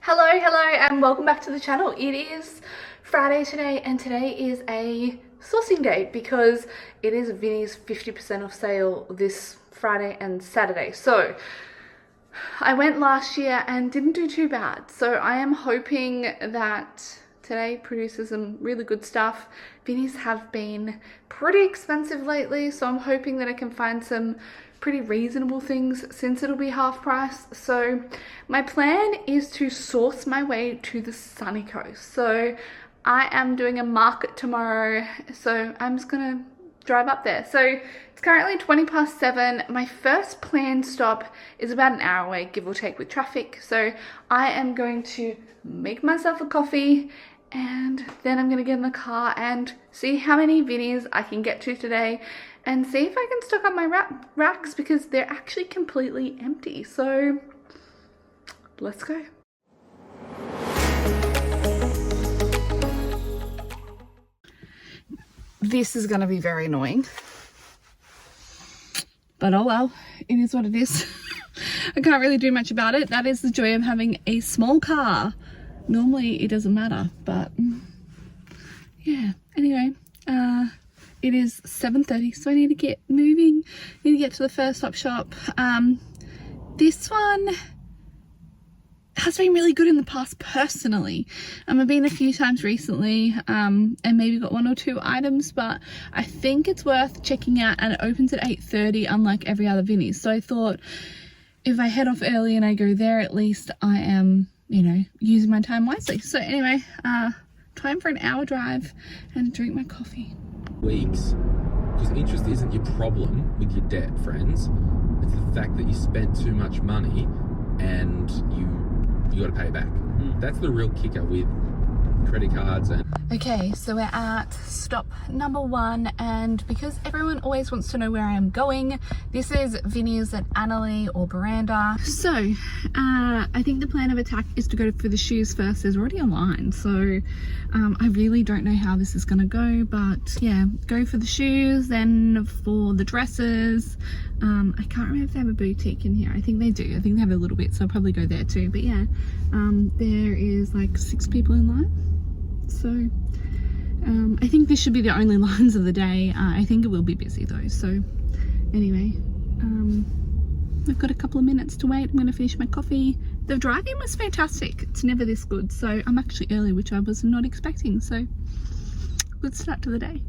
Hello and welcome back to the channel. It is Friday today and today is a sourcing day because it is Vinnies 50% off sale this Friday and Saturday. So I went last year and didn't do too bad. So I am hoping that today produces some really good stuff. Vinnies have been pretty expensive lately, so I'm hoping that I can find some pretty reasonable things since it'll be half price. So my plan is to source my way to the sunny coast. So I am doing a market tomorrow, so I'm just gonna drive up there. So it's currently 7:20. My first planned stop is about an hour away, give or take, with traffic. So I am going to make myself a coffee and then I'm gonna get in the car and see how many Vinnies I can get to today and see if I can stock up my racks because they're actually completely empty. So let's go. This is gonna be very annoying, but oh well, it is what it is. I can't really do much about it. That is the joy of having a small car. Normally it doesn't matter, but yeah. Anyway, it is 7:30, so I need to get moving. I need to get to the first stop shop. This one has been really good in the past personally. I've been a few times recently and maybe got one or two items, but I think it's worth checking out, and it opens at 8:30 unlike every other Vinnies. So I thought if I head off early and I go there, at least I am, you know, using my time wisely. So anyway, time for an hour drive and drink my coffee. Weeks, because interest isn't your problem with your debt, friends. It's the fact that you spent too much money and you got to pay it back. That's the real kicker with credit cards. And okay, so we're at stop number 1, and because everyone always wants to know where I am going, this is Vinnies at Analie or Miranda. So I think the plan of attack is to go for the shoes first. There's already a line, so I really don't know how this is gonna go, but yeah, go for the shoes, then for the dresses. I can't remember if they have a boutique in here. I think they do. I think they have a little bit, so I'll probably go there too. But yeah, there is like 6 people in line. So I think this should be the only lines of the day. I think it will be busy though. So anyway, I've got a couple of minutes to wait. I'm going to finish my coffee. The driving was fantastic. It's never this good. So I'm actually early, which I was not expecting. So good start to the day.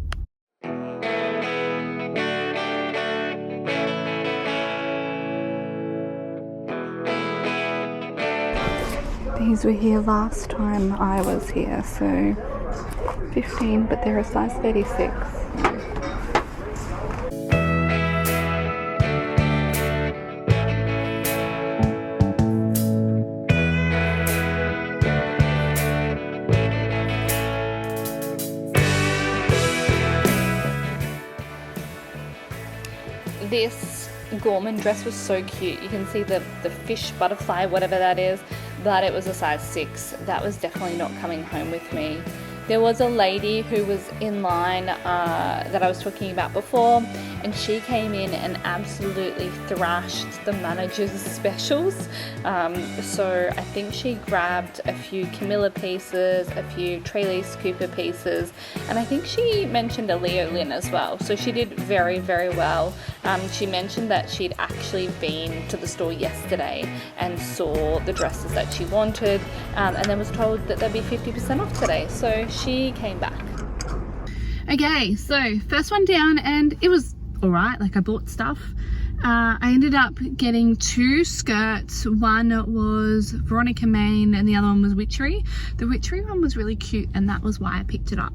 These were here last time I was here, so 15, but they're a size 36. This Gorman dress was so cute. You can see the fish butterfly, whatever that is, but it was a size 6. That was definitely not coming home with me. There was a lady who was in line that I was talking about before, and she came in and absolutely thrashed the manager's specials. So I think she grabbed a few Camilla pieces, a few Trellis Cooper pieces, and I think she mentioned a Leo Lynn as well. So she did very, very well. She mentioned that she'd actually been to the store yesterday and saw the dresses that she wanted, and then was told that they'd be 50% off today. So she came back. Okay, so first one down, and it was alright. Like, I bought stuff. I ended up getting 2 skirts. One was Veronica Main and the other one was Witchery. The Witchery one was really cute, and that was why I picked it up.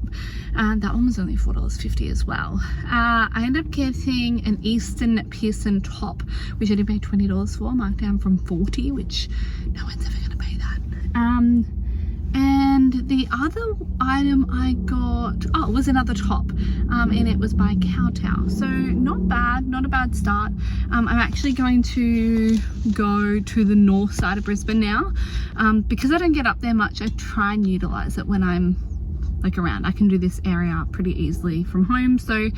That one was only $4.50 as well. I ended up getting an Easton Pearson top, which I did pay $20 for, marked down from $40, which no one's ever going to pay that. And the other item I got, was another top, and it was by Kowtow. So not bad, not a bad start. I'm actually going to go to the north side of Brisbane now. Because I don't get up there much, I try and utilize it when I'm like around. I can do this area pretty easily from home. So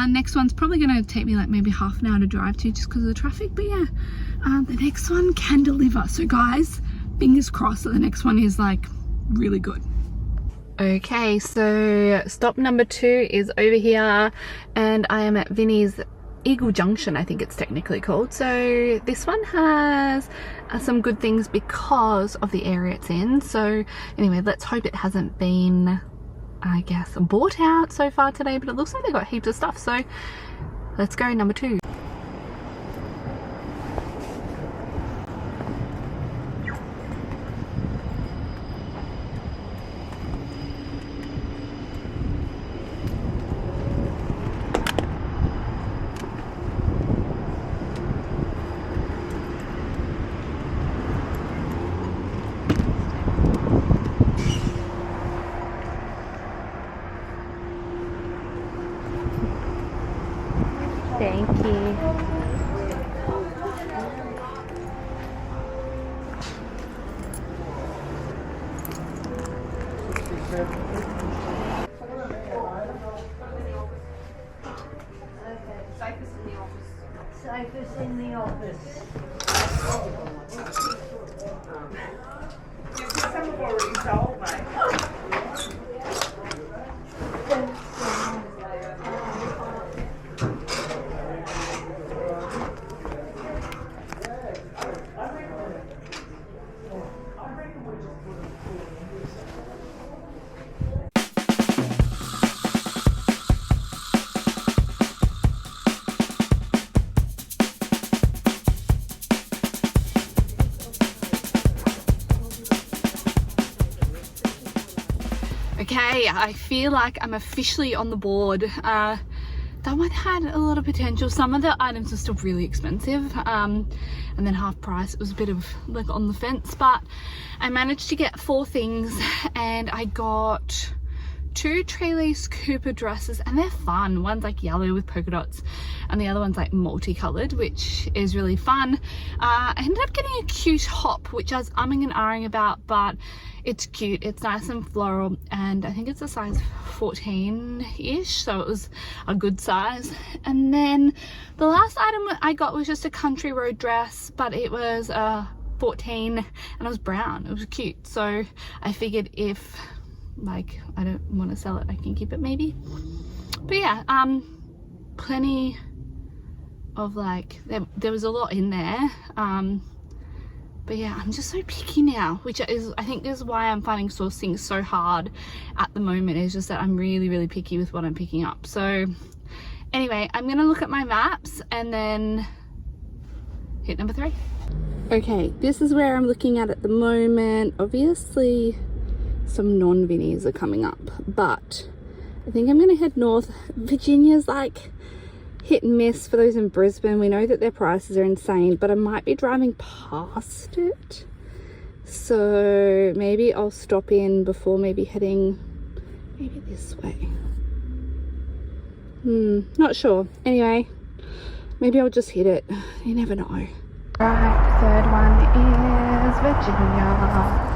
next one's probably going to take me like maybe half an hour to drive to just because of the traffic. But yeah, the next one can deliver. So guys, fingers crossed that the next one is like really good. Okay, so stop number 2 is over here, and I am at Vinnies Junction, I think it's technically called. So this one has some good things because of the area it's in. So anyway, let's hope it hasn't been, I guess, bought out so far today, but it looks like they got heaps of stuff. So let's go, number 2. Thank you. Safest in the office. Some have already sold, mate. Okay, I feel like I'm officially on the board. That one had a lot of potential. Some of the items are still really expensive, and then half price. It was a bit of like on the fence, but I managed to get 4 things, and I got 2 Trellis Cooper dresses, and they're fun. One's like yellow with polka dots, and the other one's like multicolored, which is really fun. I ended up getting a cute top, which I was umming and ahhing about, but it's cute. It's nice and floral, and I think it's a size 14-ish, so it was a good size. And then the last item I got was just a country road dress, but it was 14, and it was brown. It was cute, so I figured if like I don't want to sell it, I can keep it maybe. But yeah, plenty of like there was a lot in there, but yeah, I'm just so picky now, which is, I think, is why I'm finding sourcing so hard at the moment. Is just that I'm really picky with what I'm picking up. So anyway, I'm gonna look at my maps and then hit number 3. Okay, this is where I'm looking at the moment. Obviously some non-Vinnies are coming up, but I think I'm gonna head north. Virginia's like hit and miss for those in Brisbane. We know that their prices are insane, but I might be driving past it, so maybe I'll stop in before maybe heading maybe this way. Not sure. Anyway, maybe I'll just hit it. You never know. Right, third one is Virginia.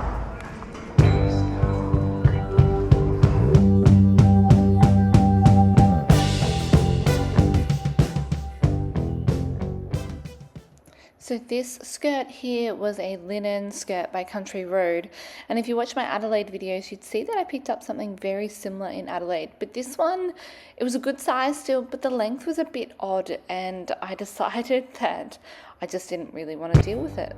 So this skirt here was a linen skirt by Country Road, and if you watch my Adelaide videos, you'd see that I picked up something very similar in Adelaide, but this one, it was a good size still, but the length was a bit odd, and I decided that I just didn't really want to deal with it.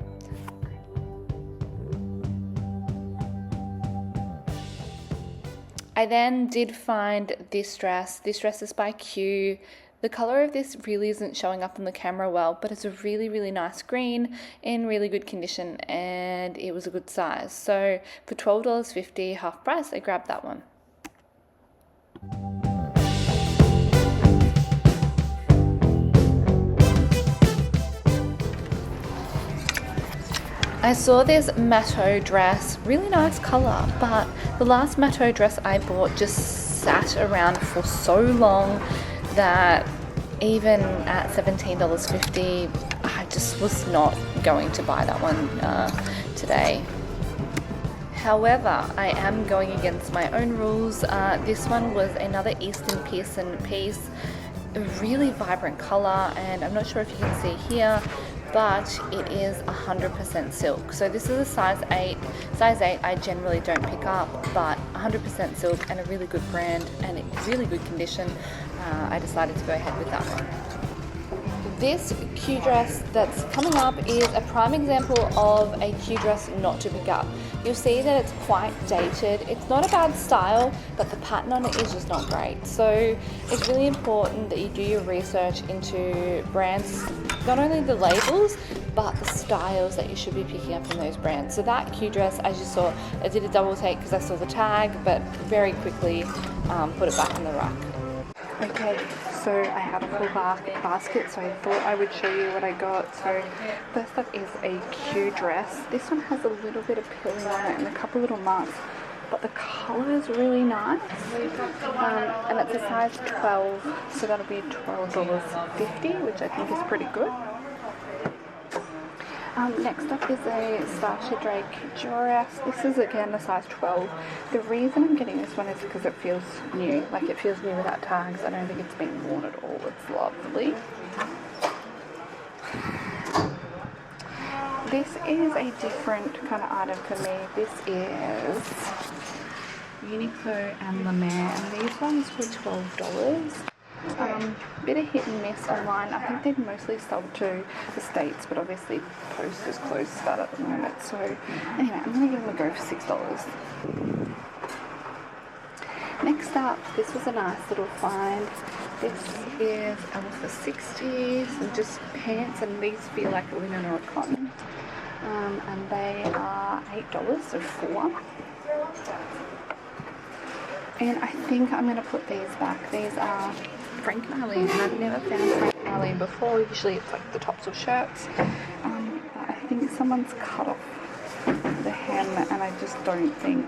I then did find this dress. This dress is by Q. The color of this really isn't showing up on the camera well, but it's a really nice green in really good condition, and it was a good size. So for $12.50 half price, I grabbed that one. I saw this Matto dress, really nice color, but the last Matto dress I bought just sat around for so long that even at $17.50, I just was not going to buy that one today. However, I am going against my own rules. This one was another Eastern Pearson piece, a really vibrant color, and I'm not sure if you can see here, but it is 100% silk. So this is a size 8. Size 8 I generally don't pick up, but 100% silk and a really good brand and in really good condition. I decided to go ahead with that one. This Q dress that's coming up is a prime example of a Q dress not to pick up. You'll see that it's quite dated. It's not a bad style, but the pattern on it is just not great. So it's really important that you do your research into brands, not only the labels, but the styles that you should be picking up in those brands. So that Q dress, as you saw, I did a double take because I saw the tag, but very quickly put it back in the rack. Okay, so I had a full basket, so I thought I would show you what I got. So first up is a Q dress. This one has a little bit of pilling on it and a couple little marks, but the colour is really nice. And it's a size 12, so that'll be $12.50, which I think is pretty good. Next up is a Sasha Drake dress. This is again a size 12. The reason I'm getting this one is because it feels new. Like, it feels new without tags. I don't think it's been worn at all. It's lovely. This is a different kind of item for me. This is Uniqlo and La Mer, and these ones were $12. Bit of hit and miss online. I think they'd mostly sold to the States, but obviously post is closed to that at the moment. So anyway, I'm going to give them a go for $6. Next up, this was a nice little find. This is for $60, some just pants, and these feel like a linen or a cotton. And they are $8, so 4. And I think I'm going to put these back. These are Frank and Eileen, and I've never found Frank and Eileen before. Usually it's like the tops or shirts. I think someone's cut off the hem, and I just don't think,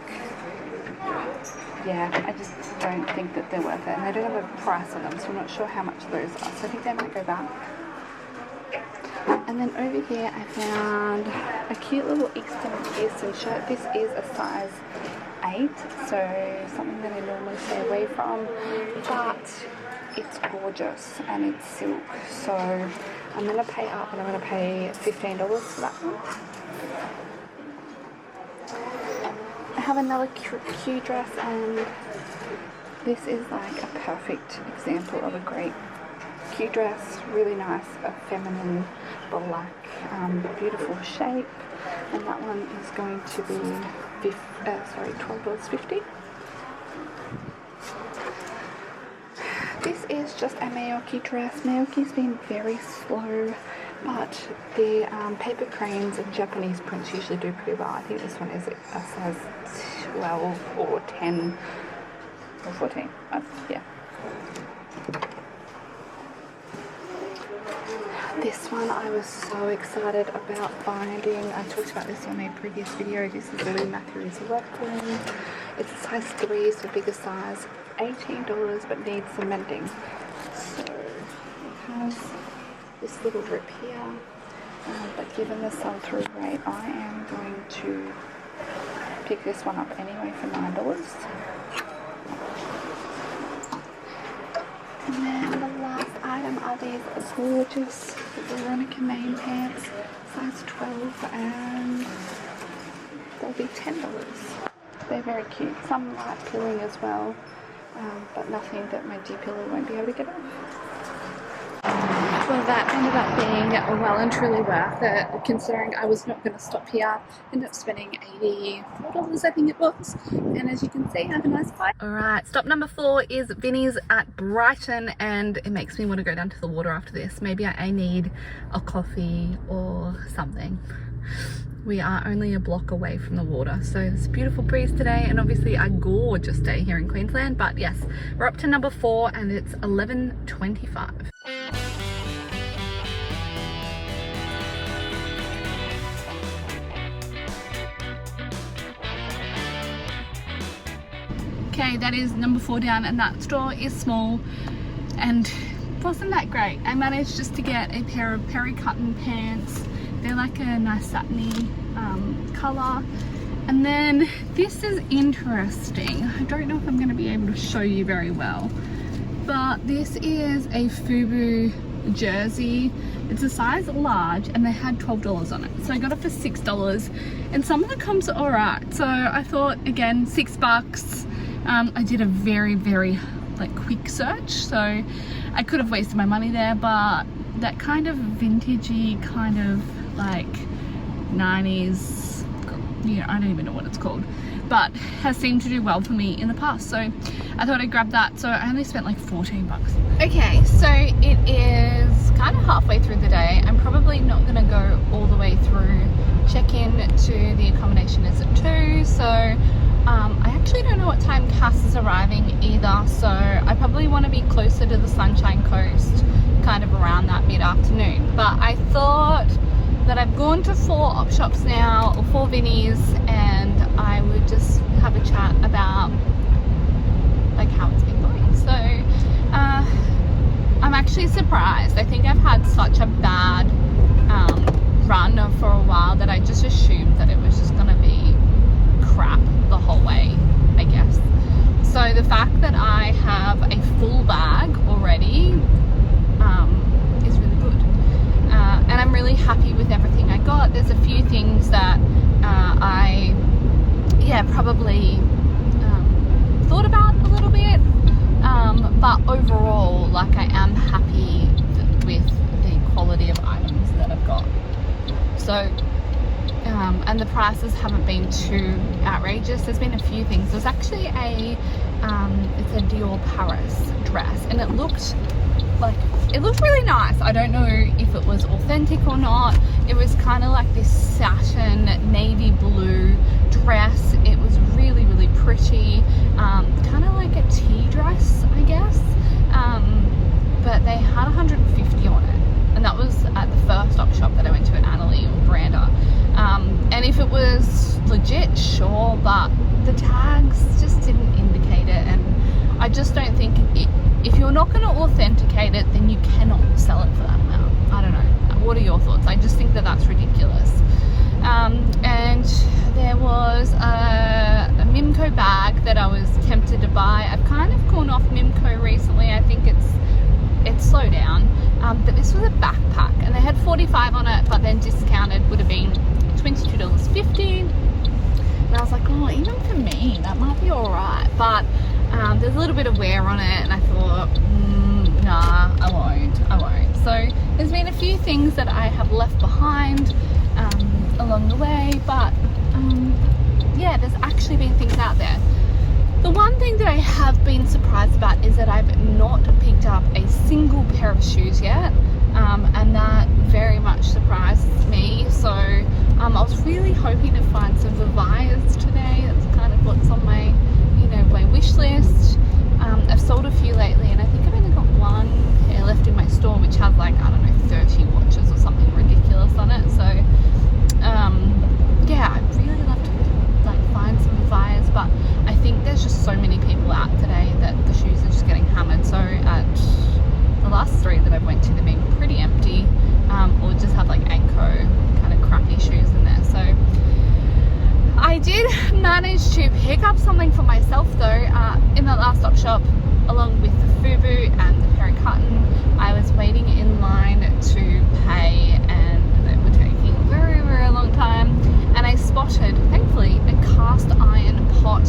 I just don't think that they're worth it. And they don't have a price on them, so I'm not sure how much those are. So I think they might go back. And then over here I found a cute little Eastern shirt. This is a size 8, so something that I normally stay away from, but it's gorgeous and it's silk, so I'm going to pay up, and I'm going to pay $15 for that one. I have another Q dress, and this is like a perfect example of a great Q dress. Really nice, a feminine black, beautiful shape, and that one is going to be $12.50. This is just a Maoki dress. Maoki's been very slow, but the paper cranes and Japanese prints usually do pretty well. I think this one is a size 12 or 10 or 14. Yeah. This one I was so excited about finding. I talked about this on a previous video. This is a Matthew's workroom. It's a size 3, so bigger size. $18, but needs some mending. So it has this little rip here. But given the sell-through rate, I am going to pick this one up anyway for $9. And then the last item are these gorgeous Veronica main pants, size 12, and they'll be $10. They're very cute. Some light pilling as well, but nothing that my deep pillow won't be able to get off. Well, that ended up being well and truly worth it, considering I was not going to stop here. Ended up spending $84, I think it was. And as you can see, have a nice bite. Alright, stop number 4 is Vinnies at Brighton, and it makes me want to go down to the water after this. Maybe I need a coffee or something. We are only a block away from the water, so it's a beautiful breeze today, and obviously a gorgeous day here in Queensland. But yes, we're up to number 4 and it's 11:25. Okay, that is number 4 down, and that store is small and wasn't that great. I managed just to get a pair of Perry cotton pants. They're like a nice satiny colour. And then this is interesting. I don't know if I'm going to be able to show you very well, but this is a FUBU jersey. It's a size large and they had $12 on it. So I got it for $6 and some of the comps are alright. So I thought, again, $6. I did a very, very like quick search, so I could have wasted my money there, but that kind of vintagey kind of like 90s, you know, I don't even know what it's called, but has seemed to do well for me in the past, so I thought I'd grab that. So I only spent like $14. Okay, so it is kind of halfway through the day. I'm probably not gonna go all the way through. Check-in to the accommodation is at 2, so I actually don't know what time Cass is arriving either, so I probably want to be closer to the Sunshine Coast, kind of around that mid-afternoon. But I thought that I've gone to 4 op shops now, or 4 Vinnies, and I would just have a chat about like how it's been going. So I'm actually surprised. I think I've had such a bad run for a while that I just assumed that it was just gonna be crap the whole way, I guess. So the fact that I have a full bag already is really good, and I'm really happy with everything I got. There's a few things that I probably thought about a little bit, but overall, like, I am happy with the quality of items that I've got. So and the prices haven't been too outrageous. There's been a few things. There's actually it's a Dior Paris dress, and it looked really nice. I don't know if it was authentic or not. It was kind of like this satin navy blue dress. It was really, really pretty, kind of like a tea dress, I guess, but they had 150 on it, and that was at the first op shop that I went to at Analie or Miranda. And if it was legit, sure, but the tags just didn't indicate it, and I just don't think if you're not going to authenticate it, then you cannot sell it for that amount. I don't know. What are your thoughts? I just think that that's ridiculous. And there was a Mimco bag that I was tempted to buy. I've kind of gone off Mimco recently. I think it's slowed down. But this was a backpack, and they had 45 on it, but then discounted would have been $22.50. And I was like, oh, even for me, that might be alright. But there's a little bit of wear on it, and I thought, nah, I won't. So there's been a few things that I have left behind along the way, but yeah, there's actually been things out there. The one thing that I have been surprised about is that I've not picked up a single pair of shoes yet, and that very much surprised me. So I was really hoping to find some Vinnies today. That's kind of what's on my, my wish list. I've sold a few lately, and I think I've only got one pair left in my store, which has like, I don't know, 30 watches or something ridiculous on it. So yeah, I'd really love to like find some Vinnies, but I think there's just so many people out today that the shoes are just getting hammered. So at the last 3 that I've went to, they've been pretty empty, or just have like Anko kind of crappy shoes in there. So I did manage to pick up something for myself though, in the last op shop, along with the FUBU and the Pericotton. I was waiting in line to pay, and they were taking a very, very long time, and I spotted, thankfully, a cast iron pot.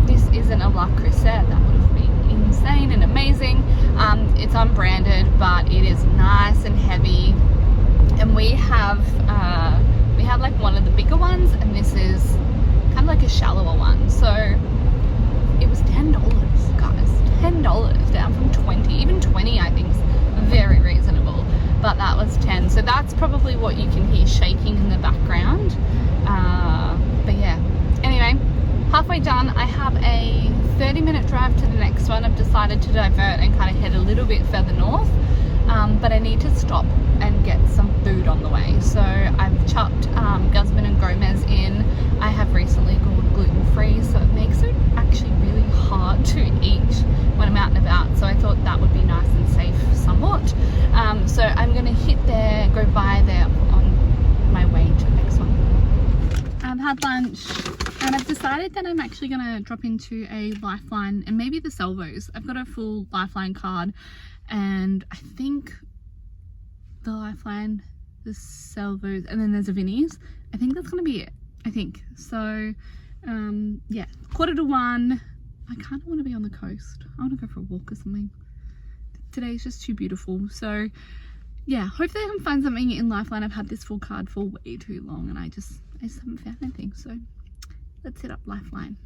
This isn't a La Crusette. That would have been insane and amazing. It's unbranded, but it is nice and heavy, and we have like one of the bigger ones, and this is kind of like a shallower one. So it was $10, guys. $10 down from 20. Even 20 I think is very reasonable, but that was 10. So that's probably what you can hear shaking in the background. But yeah, anyway, halfway done. I have a 30-minute drive to the next one. I've decided to divert and kind of head a little bit further north, but I need to stop and get some food on the way. So I've chucked Guzman and Gomez in. I have recently gone gluten-free, so it makes it actually really hard to eat when I'm out and about. So I thought that would be nice and safe somewhat. So I'm going to hit there, go by there on my way to the next one. I've had lunch, and I've decided that I'm actually going to drop into a Lifeline and maybe the Salvos. I've got a full Lifeline card, and I think the Lifeline, the Salvos, and then there's a Vinnies. I think that's gonna be it. I think so. Yeah, 1:45. I kind of want to be on the coast. I want to go for a walk or something. Today's just too beautiful. So yeah, hopefully I can find something in Lifeline. I've had this full card for way too long and I just haven't found anything. So let's hit up Lifeline.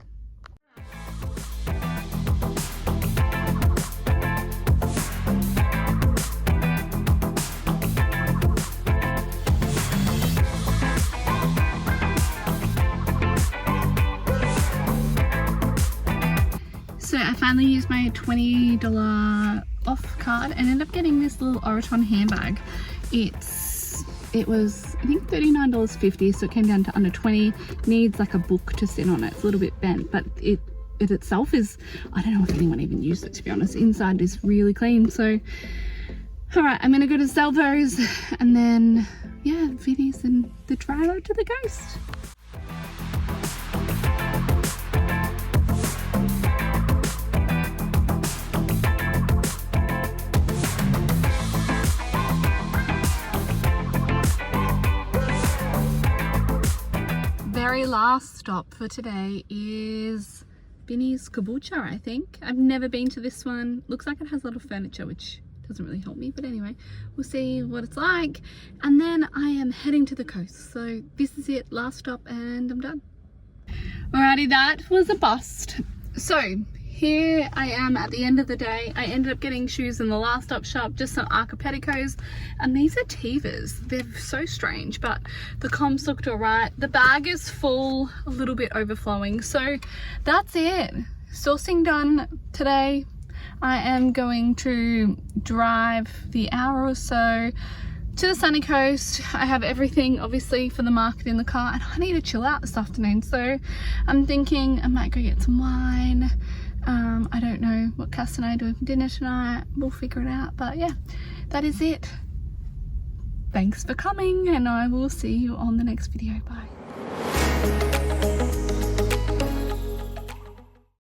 So I finally used my $20 off card and ended up getting this little Oraton handbag. It was, I think, $39.50, so it came down to under 20. Needs like a book to sit on it. It's a little bit bent, but it itself is, I don't know if anyone even used it, to be honest. Inside is really clean. So all right, I'm gonna go to Salvos and then yeah, Vinnies and the drive out to the coast. Very last stop for today is Vinnies Kombucha, I think. I've never been to this one. Looks like it has a lot of furniture, which doesn't really help me, but anyway, we'll see what it's like. And then I am heading to the coast. So this is it, last stop, and I'm done. Alrighty, that was a bust. So here I am at the end of the day. I ended up getting shoes in the last stop shop, just some Arca petticoats, and these are Tevas. They're so strange, but the comps looked alright. The bag is full, a little bit overflowing. So that's it. Sourcing done today. I am going to drive the hour or so to the sunny coast. I have everything obviously for the market in the car, and I need to chill out this afternoon. So I'm thinking I might go get some wine. I don't know what Cass and I are doing for dinner tonight. We'll figure it out. But yeah, that is it. Thanks for coming, and I will see you on the next video. Bye.